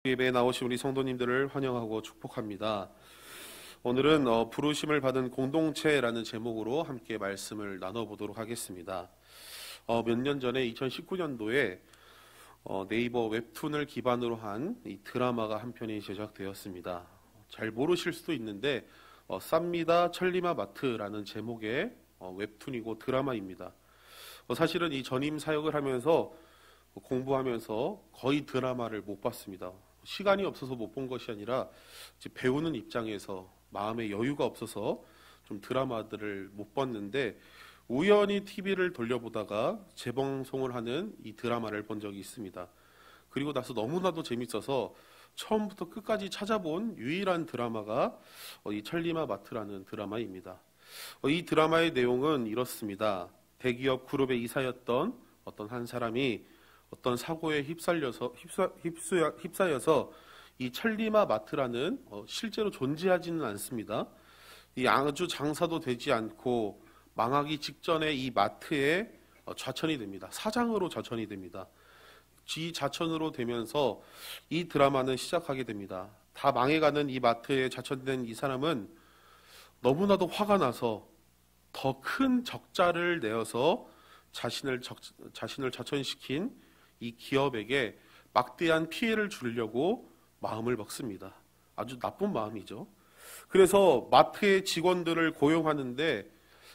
예배에 나오신 우리 성도님들을 환영하고 축복합니다. 오늘은 부르심을 받은 공동체라는 제목으로 함께 말씀을 나눠보도록 하겠습니다. 몇 년 전에 2019년도에 네이버 웹툰을 기반으로 한 이 드라마가 한 편이 제작되었습니다. 잘 모르실 수도 있는데 쌉니다 천리마 마트라는 제목의 웹툰이고 드라마입니다. 사실은 이 전임 사역을 하면서 공부하면서 거의 드라마를 못 봤습니다. 시간이 없어서 못 본 것이 아니라 배우는 입장에서 마음의 여유가 없어서 좀 드라마들을 못 봤는데, 우연히 TV를 돌려보다가 재방송을 하는 이 드라마를 본 적이 있습니다. 그리고 나서 너무나도 재밌어서 처음부터 끝까지 찾아본 유일한 드라마가 이 천리마 마트라는 드라마입니다. 이 드라마의 내용은 이렇습니다. 대기업 그룹의 이사였던 어떤 한 사람이 어떤 사고에 휩싸여서 이 천리마 마트라는 실제로 존재하지는 않습니다. 이 아주 장사도 되지 않고 망하기 직전에 이 마트에 좌천이 됩니다. 사장으로 좌천이 됩니다. 좌천으로 되면서 이 드라마는 시작하게 됩니다. 다 망해가는 이 마트에 좌천된 이 사람은 너무나도 화가 나서 더 큰 적자를 내어서 자신을 좌천시킨 이 기업에게 막대한 피해를 주려고 마음을 먹습니다. 아주 나쁜 마음이죠. 그래서 마트의 직원들을 고용하는데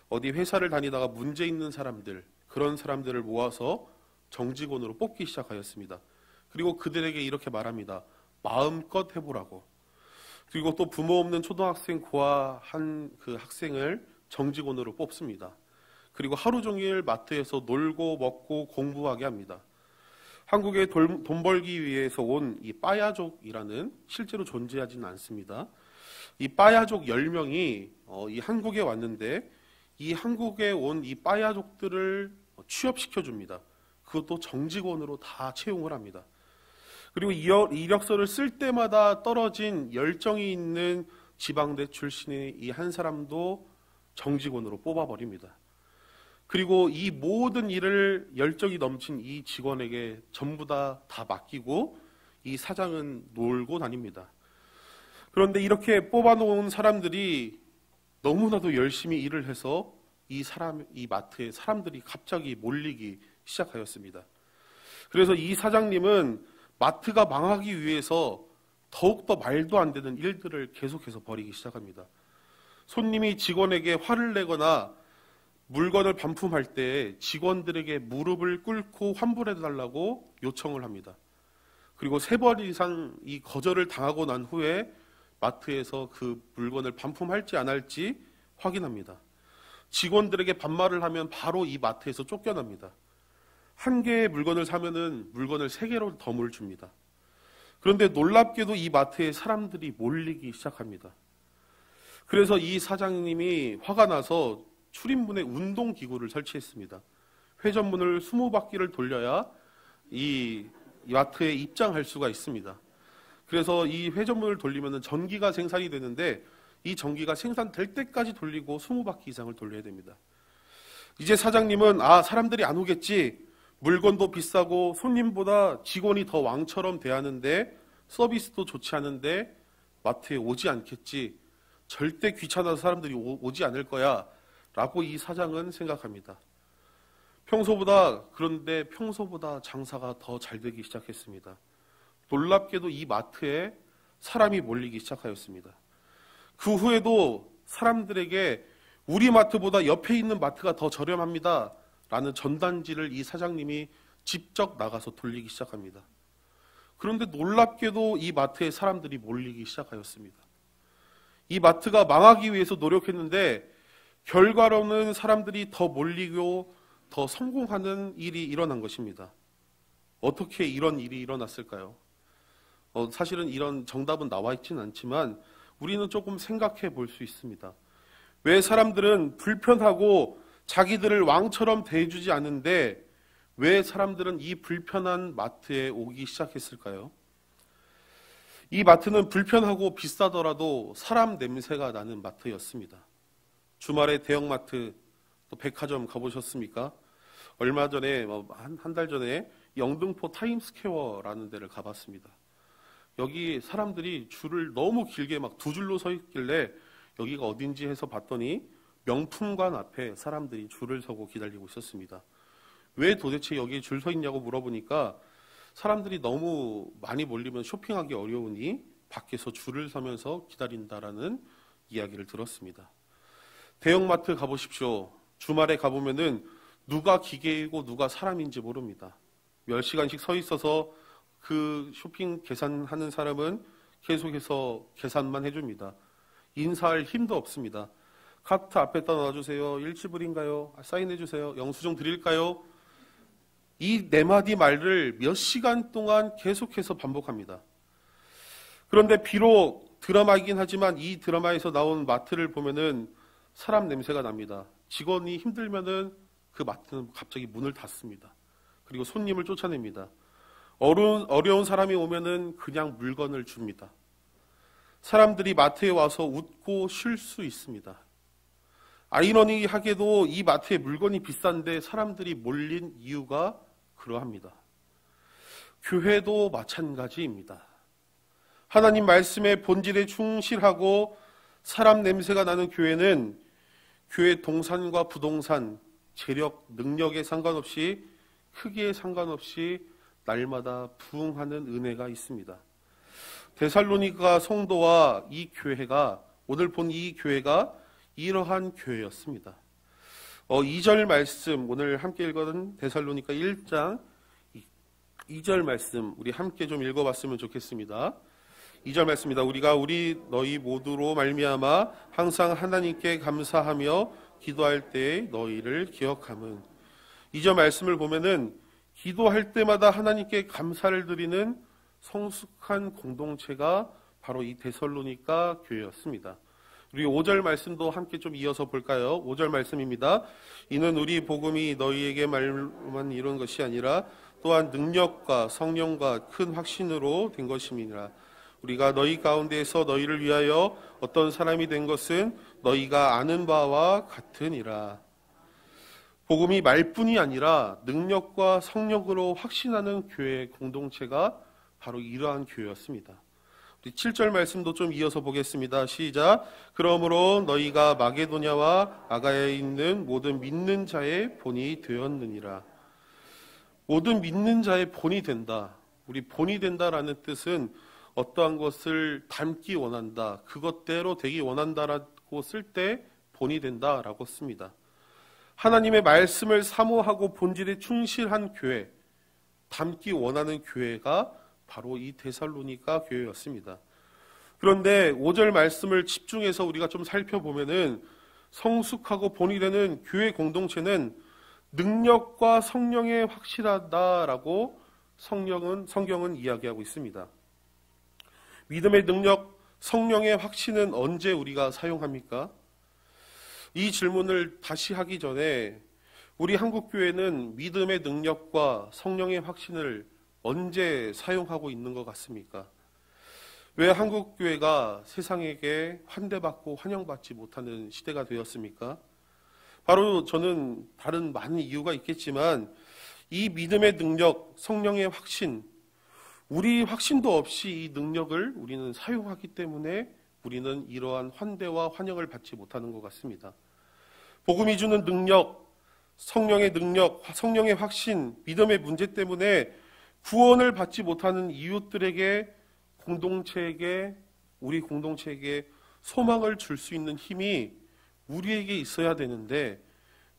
어디 회사를 다니다가 문제 있는 사람들, 그런 사람들을 모아서 정직원으로 뽑기 시작하였습니다. 그리고 그들에게 이렇게 말합니다. 마음껏 해보라고. 그리고 또 부모 없는 초등학생 고아한 그 학생을 정직원으로 뽑습니다. 그리고 하루 종일 마트에서 놀고 먹고 공부하게 합니다. 한국에 돈 벌기 위해서 온 이 빠야족이라는, 실제로 존재하지는 않습니다. 이 빠야족 10명이 이 한국에 왔는데, 이 한국에 온 이 빠야족들을 취업시켜 줍니다. 그것도 정직원으로 다 채용을 합니다. 그리고 이력서를 쓸 때마다 떨어진 열정이 있는 지방대 출신의 이 한 사람도 정직원으로 뽑아버립니다. 그리고 이 모든 일을 열정이 넘친 이 직원에게 전부 다 맡기고 이 사장은 놀고 다닙니다. 그런데 이렇게 뽑아놓은 사람들이 너무나도 열심히 일을 해서 이 마트에 사람들이 갑자기 몰리기 시작하였습니다. 그래서 이 사장님은 마트가 망하기 위해서 더욱더 말도 안 되는 일들을 계속해서 벌이기 시작합니다. 손님이 직원에게 화를 내거나 물건을 반품할 때 직원들에게 무릎을 꿇고 환불해달라고 요청을 합니다. 그리고 3번 이상 이 거절을 당하고 난 후에 마트에서 그 물건을 반품할지 안 할지 확인합니다. 직원들에게 반말을 하면 바로 이 마트에서 쫓겨납니다. 1개의 물건을 사면은 물건을 3개로 덤을 줍니다. 그런데 놀랍게도 이 마트에 사람들이 몰리기 시작합니다. 그래서 이 사장님이 화가 나서 출입문에 운동기구를 설치했습니다. 회전문을 20바퀴를 돌려야 이 마트에 입장할 수가 있습니다. 그래서 이 회전문을 돌리면 전기가 생산이 되는데, 이 전기가 생산될 때까지 돌리고 20바퀴 이상을 돌려야 됩니다. 이제 사장님은 사람들이 안 오겠지, 물건도 비싸고 손님보다 직원이 더 왕처럼 대하는데 서비스도 좋지 않은데 마트에 오지 않겠지, 절대 귀찮아서 사람들이 오지 않을 거야 라고 이 사장은 생각합니다. 그런데 평소보다 장사가 더 잘 되기 시작했습니다. 놀랍게도 이 마트에 사람이 몰리기 시작하였습니다. 그 후에도 사람들에게 우리 마트보다 옆에 있는 마트가 더 저렴합니다 라는 전단지를 이 사장님이 직접 나가서 돌리기 시작합니다. 그런데 놀랍게도 이 마트에 사람들이 몰리기 시작하였습니다. 이 마트가 망하기 위해서 노력했는데 결과로는 사람들이 더 몰리고 더 성공하는 일이 일어난 것입니다. 어떻게 이런 일이 일어났을까요? 사실은 이런 정답은 나와 있지는 않지만 우리는 조금 생각해 볼 수 있습니다. 왜 사람들은 불편하고 자기들을 왕처럼 대해주지 않는데 왜 사람들은 이 불편한 마트에 오기 시작했을까요? 이 마트는 불편하고 비싸더라도 사람 냄새가 나는 마트였습니다. 주말에 대형마트, 또 백화점 가보셨습니까? 얼마 전에 한 달 전에 영등포 타임스퀘어라는 데를 가봤습니다. 여기 사람들이 줄을 너무 길게 막 두 줄로 서 있길래 여기가 어딘지 해서 봤더니 명품관 앞에 사람들이 줄을 서고 기다리고 있었습니다. 왜 도대체 여기 줄 서 있냐고 물어보니까 사람들이 너무 많이 몰리면 쇼핑하기 어려우니 밖에서 줄을 서면서 기다린다라는 이야기를 들었습니다. 대형마트 가보십시오. 주말에 가보면은 누가 기계이고 누가 사람인지 모릅니다. 몇 시간씩 서 있어서 그 쇼핑 계산하는 사람은 계속해서 계산만 해줍니다. 인사할 힘도 없습니다. 카트 앞에다 놔주세요. 일시불인가요? 사인해주세요. 영수증 드릴까요? 이 네 마디 말을 몇 시간 동안 계속해서 반복합니다. 그런데 비록 드라마이긴 하지만 이 드라마에서 나온 마트를 보면은 사람 냄새가 납니다. 직원이 힘들면은 그 마트는 갑자기 문을 닫습니다. 그리고 손님을 쫓아냅니다. 어려운 사람이 오면은 그냥 물건을 줍니다. 사람들이 마트에 와서 웃고 쉴 수 있습니다. 아이러니하게도 이 마트에 물건이 비싼데 사람들이 몰린 이유가 그러합니다. 교회도 마찬가지입니다. 하나님 말씀의 본질에 충실하고 사람 냄새가 나는 교회는 교회 동산과 부동산, 재력, 능력에 상관없이 크기에 상관없이 날마다 부흥하는 은혜가 있습니다. 데살로니가 성도와 이 교회가 오늘 본 이 교회가 이러한 교회였습니다. 2절 말씀 오늘 함께 읽은 데살로니가 1장 2절 말씀 우리 함께 좀 읽어봤으면 좋겠습니다. 2절 말씀입니다. 우리가 너희 모두로 말미암아 항상 하나님께 감사하며 기도할 때에 너희를 기억함은 2절 말씀을 보면은 기도할 때마다 하나님께 감사를 드리는 성숙한 공동체가 바로 이 데살로니가 교회였습니다. 우리 5절 말씀도 함께 좀 이어서 볼까요? 5절 말씀입니다. 이는 우리 복음이 너희에게 말만 이룬 것이 아니라 또한 능력과 성령과 큰 확신으로 된 것임이니라. 우리가 너희 가운데에서 너희를 위하여 어떤 사람이 된 것은 너희가 아는 바와 같으니라. 복음이 말뿐이 아니라 능력과 성령으로 확신하는 교회 공동체가 바로 이러한 교회였습니다. 7절 말씀도 좀 이어서 보겠습니다. 시작. 그러므로 너희가 마게도냐와 아가야에 있는 모든 믿는 자의 본이 되었느니라. 모든 믿는 자의 본이 된다. 우리 본이 된다라는 뜻은 어떠한 것을 닮기 원한다. 그것대로 되기 원한다라고 쓸 때 본이 된다라고 씁니다. 하나님의 말씀을 사모하고 본질에 충실한 교회, 닮기 원하는 교회가 바로 이 데살로니가 교회였습니다. 그런데 5절 말씀을 집중해서 우리가 좀 살펴보면은 성숙하고 본이 되는 교회 공동체는 능력과 성령에 확실하다라고 성경은 이야기하고 있습니다. 믿음의 능력, 성령의 확신은 언제 우리가 사용합니까? 이 질문을 다시 하기 전에 우리 한국교회는 믿음의 능력과 성령의 확신을 언제 사용하고 있는 것 같습니까? 왜 한국교회가 세상에게 환대받고 환영받지 못하는 시대가 되었습니까? 바로 저는 다른 많은 이유가 있겠지만 이 믿음의 능력, 성령의 확신, 우리 확신도 없이 이 능력을 우리는 사용하기 때문에 우리는 이러한 환대와 환영을 받지 못하는 것 같습니다. 복음이 주는 능력, 성령의 확신, 믿음의 문제 때문에 구원을 받지 못하는 이웃들에게 우리 공동체에게 소망을 줄 수 있는 힘이 우리에게 있어야 되는데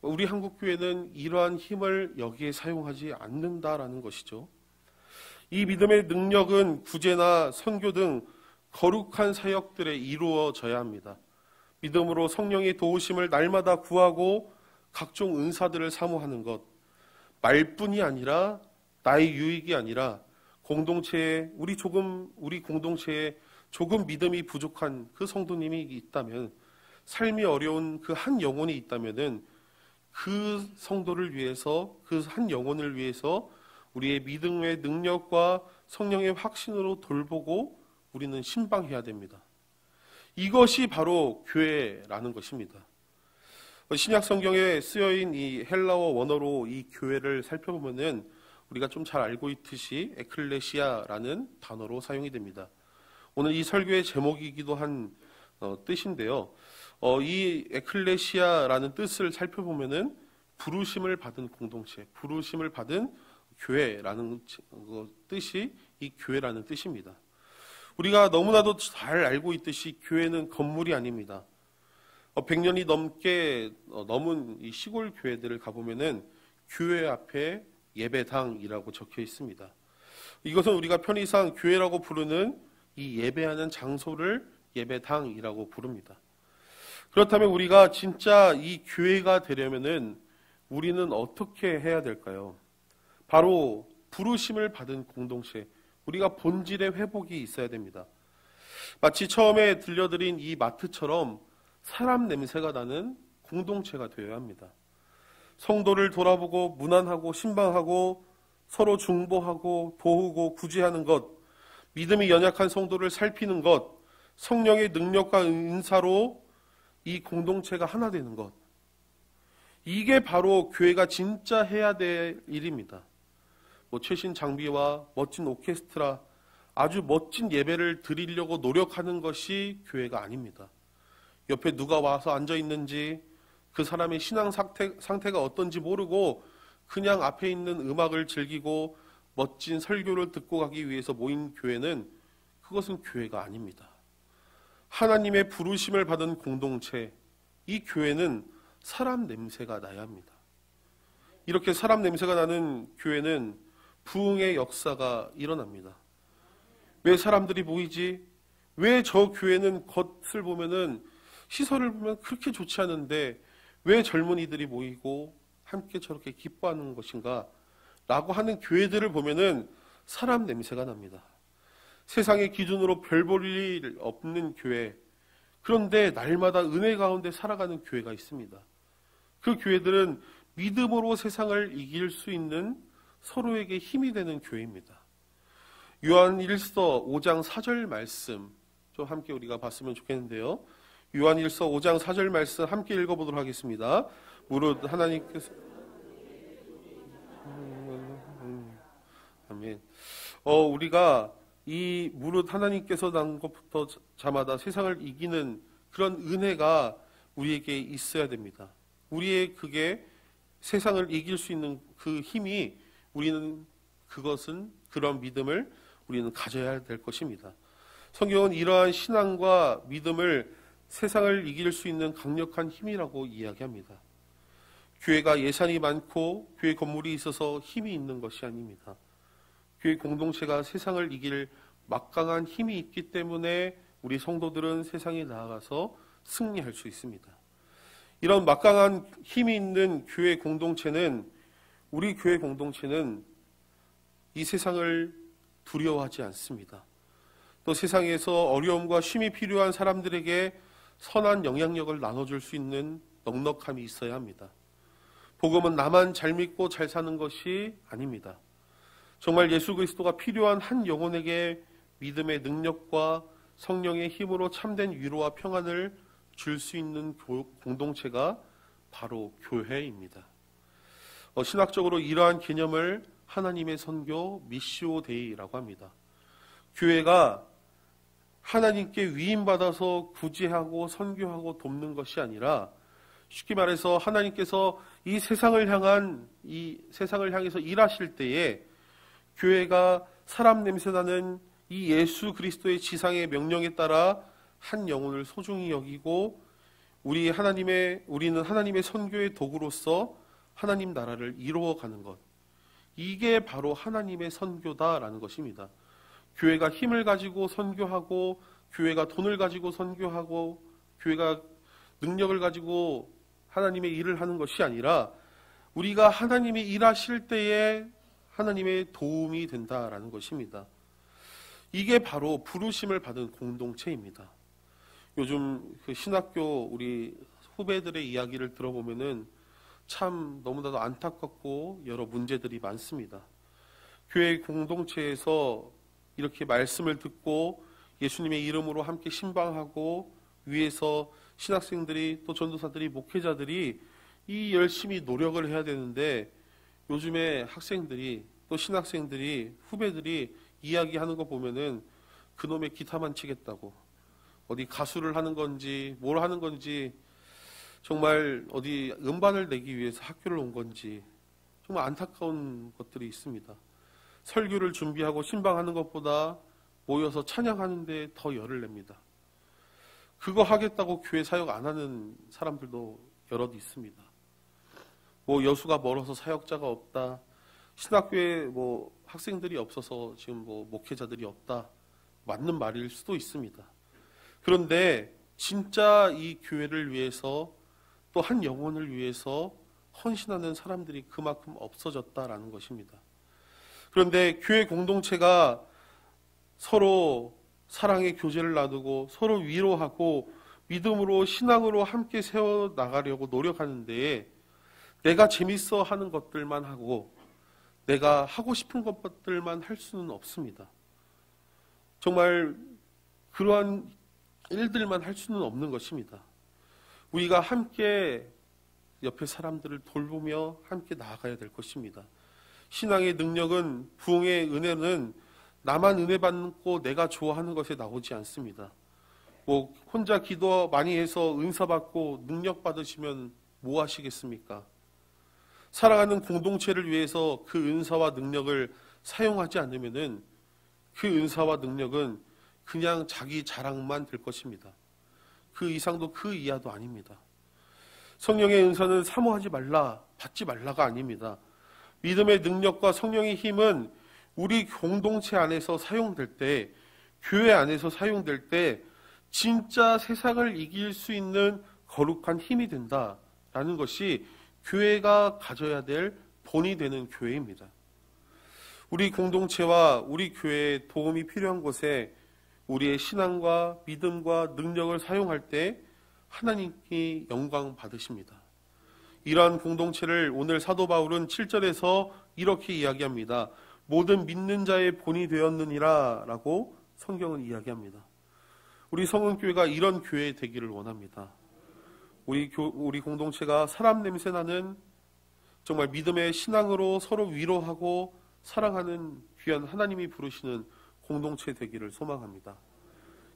우리 한국교회는 이러한 힘을 여기에 사용하지 않는다라는 것이죠. 이 믿음의 능력은 구제나 선교 등 거룩한 사역들에 이루어져야 합니다. 믿음으로 성령의 도우심을 날마다 구하고 각종 은사들을 사모하는 것, 말뿐이 아니라 나의 유익이 아니라 우리 공동체에 조금 믿음이 부족한 그 성도님이 있다면, 삶이 어려운 그 한 영혼이 있다면은 그 성도를 위해서, 그 한 영혼을 위해서 우리의 믿음의 능력과 성령의 확신으로 돌보고 우리는 신방해야 됩니다. 이것이 바로 교회라는 것입니다. 신약 성경에 쓰여인 이 헬라어 원어로 이 교회를 살펴보면은 우리가 좀 잘 알고 있듯이 에클레시아라는 단어로 사용이 됩니다. 오늘 이 설교의 제목이기도 한 뜻인데요. 이 에클레시아라는 뜻을 살펴보면은 부르심을 받은 공동체, 부르심을 받은 교회라는 뜻이 이 교회라는 뜻입니다. 우리가 너무나도 잘 알고 있듯이 교회는 건물이 아닙니다. 100년이 넘게 넘은 이 시골 교회들을 가보면은 교회 앞에 예배당이라고 적혀 있습니다. 이것은 우리가 편의상 교회라고 부르는 이 예배하는 장소를 예배당이라고 부릅니다. 그렇다면 우리가 진짜 이 교회가 되려면은 우리는 어떻게 해야 될까요? 바로 부르심을 받은 공동체, 우리가 본질의 회복이 있어야 됩니다. 마치 처음에 들려드린 이 마트처럼 사람 냄새가 나는 공동체가 되어야 합니다. 성도를 돌아보고 문안하고 신방하고 서로 중보하고 도우고 구제하는 것, 믿음이 연약한 성도를 살피는 것, 성령의 능력과 은사로 이 공동체가 하나 되는 것, 이게 바로 교회가 진짜 해야 될 일입니다. 최신 장비와 멋진 오케스트라, 아주 멋진 예배를 드리려고 노력하는 것이 교회가 아닙니다. 옆에 누가 와서 앉아 있는지, 그 사람의 신앙 상태가 어떤지 모르고 그냥 앞에 있는 음악을 즐기고 멋진 설교를 듣고 가기 위해서 모인 교회는, 그것은 교회가 아닙니다. 하나님의 부르심을 받은 공동체, 이 교회는 사람 냄새가 나야 합니다. 이렇게 사람 냄새가 나는 교회는 부흥의 역사가 일어납니다. 왜 사람들이 모이지? 왜 저 교회는 겉을 보면은, 시설을 보면 그렇게 좋지 않은데 왜 젊은이들이 모이고 함께 저렇게 기뻐하는 것인가? 라고 하는 교회들을 보면은 사람 냄새가 납니다. 세상의 기준으로 별 볼 일 없는 교회, 그런데 날마다 은혜 가운데 살아가는 교회가 있습니다. 그 교회들은 믿음으로 세상을 이길 수 있는 서로에게 힘이 되는 교회입니다. 요한 1서 5장 4절 말씀 좀 함께 우리가 봤으면 좋겠는데요. 요한 1서 5장 4절 말씀 함께 읽어보도록 하겠습니다. 무릇 하나님께서 아멘. 우리가 이 무릇 하나님께서 난 것부터 자마다 세상을 이기는 그런 은혜가 우리에게 있어야 됩니다. 우리의 그게 세상을 이길 수 있는 그 힘이, 우리는 그것은, 그런 믿음을 우리는 가져야 될 것입니다. 성경은 이러한 신앙과 믿음을 세상을 이길 수 있는 강력한 힘이라고 이야기합니다. 교회가 예산이 많고 교회 건물이 있어서 힘이 있는 것이 아닙니다. 교회 공동체가 세상을 이길 막강한 힘이 있기 때문에 우리 성도들은 세상에 나아가서 승리할 수 있습니다. 이런 막강한 힘이 있는 교회 공동체는, 우리 교회 공동체는 이 세상을 두려워하지 않습니다. 또 세상에서 어려움과 쉼이 필요한 사람들에게 선한 영향력을 나눠줄 수 있는 넉넉함이 있어야 합니다. 복음은 나만 잘 믿고 잘 사는 것이 아닙니다. 정말 예수 그리스도가 필요한 한 영혼에게 믿음의 능력과 성령의 힘으로 참된 위로와 평안을 줄 수 있는 공동체가 바로 교회입니다. 신학적으로 이러한 개념을 하나님의 선교 미시오 데이라고 합니다. 교회가 하나님께 위임받아서 구제하고 선교하고 돕는 것이 아니라, 쉽게 말해서 하나님께서 이 세상을 향해서 일하실 때에 교회가 사람 냄새나는 이 예수 그리스도의 지상의 명령에 따라 한 영혼을 소중히 여기고 우리는 하나님의 선교의 도구로서 하나님 나라를 이루어가는 것, 이게 바로 하나님의 선교다라는 것입니다. 교회가 힘을 가지고 선교하고, 교회가 돈을 가지고 선교하고, 교회가 능력을 가지고 하나님의 일을 하는 것이 아니라, 우리가 하나님이 일하실 때에 하나님의 도움이 된다라는 것입니다. 이게 바로 부르심을 받은 공동체입니다. 요즘 그 신학교 우리 후배들의 이야기를 들어보면은 참 너무나도 안타깝고 여러 문제들이 많습니다. 교회 공동체에서 이렇게 말씀을 듣고 예수님의 이름으로 함께 신방하고, 위에서 신학생들이, 또 전도사들이, 목회자들이 이 열심히 노력을 해야 되는데, 요즘에 학생들이 또 신학생들이, 후배들이 이야기하는 거 보면은 그놈의 기타만 치겠다고, 어디 가수를 하는 건지 뭘 하는 건지, 정말 어디 음반을 내기 위해서 학교를 온 건지 정말 안타까운 것들이 있습니다. 설교를 준비하고 신방하는 것보다 모여서 찬양하는 데 더 열을 냅니다. 그거 하겠다고 교회 사역 안 하는 사람들도 여럿 있습니다. 뭐 여수가 멀어서 사역자가 없다, 신학교에 뭐 학생들이 없어서 지금 뭐 목회자들이 없다, 맞는 말일 수도 있습니다. 그런데 진짜 이 교회를 위해서, 또 한 영혼을 위해서 헌신하는 사람들이 그만큼 없어졌다라는 것입니다. 그런데 교회 공동체가 서로 사랑의 교제를 나누고 서로 위로하고 믿음으로, 신앙으로 함께 세워나가려고 노력하는데, 내가 재밌어 하는 것들만 하고 내가 하고 싶은 것들만 할 수는 없습니다. 정말 그러한 일들만 할 수는 없는 것입니다. 우리가 함께 옆에 사람들을 돌보며 함께 나아가야 될 것입니다. 신앙의 능력은, 부흥의 은혜는 나만 은혜 받고 내가 좋아하는 것에 나오지 않습니다. 뭐 혼자 기도 많이 해서 은사 받고 능력 받으시면 뭐 하시겠습니까? 사랑하는 공동체를 위해서 그 은사와 능력을 사용하지 않으면은 그 은사와 능력은 그냥 자기 자랑만 될 것입니다. 그 이상도 그 이하도 아닙니다. 성령의 은사는 사모하지 말라, 받지 말라가 아닙니다. 믿음의 능력과 성령의 힘은 우리 공동체 안에서 사용될 때, 교회 안에서 사용될 때 진짜 세상을 이길 수 있는 거룩한 힘이 된다라는 것이 교회가 가져야 될 본이 되는 교회입니다. 우리 공동체와 우리 교회에 도움이 필요한 곳에 우리의 신앙과 믿음과 능력을 사용할 때 하나님께 영광 받으십니다. 이러한 공동체를 오늘 사도 바울은 7절에서 이렇게 이야기합니다. 모든 믿는 자의 본이 되었느니라 라고 성경은 이야기합니다. 우리 성은교회가 이런 교회 되기를 원합니다. 우리 공동체가 사람 냄새 나는, 정말 믿음의 신앙으로 서로 위로하고 사랑하는 귀한 하나님이 부르시는 공동체 되기를 소망합니다.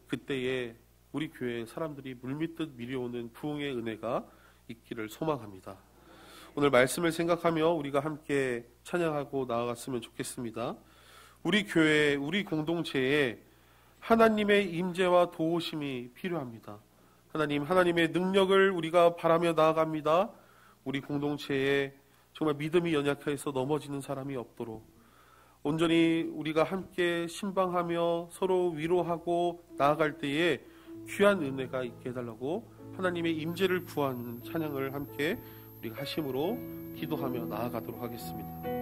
그때에 우리 교회에 사람들이 물밀듯 밀려오는 부흥의 은혜가 있기를 소망합니다. 오늘 말씀을 생각하며 우리가 함께 찬양하고 나아갔으면 좋겠습니다. 우리 교회, 우리 공동체에 하나님의 임재와 도우심이 필요합니다. 하나님의 능력을 우리가 바라며 나아갑니다. 우리 공동체에 정말 믿음이 연약해서 넘어지는 사람이 없도록 온전히 우리가 함께 신방하며 서로 위로하고 나아갈 때에 귀한 은혜가 있게 해달라고 하나님의 임재를 구하는 찬양을 함께 우리가 하심으로 기도하며 나아가도록 하겠습니다.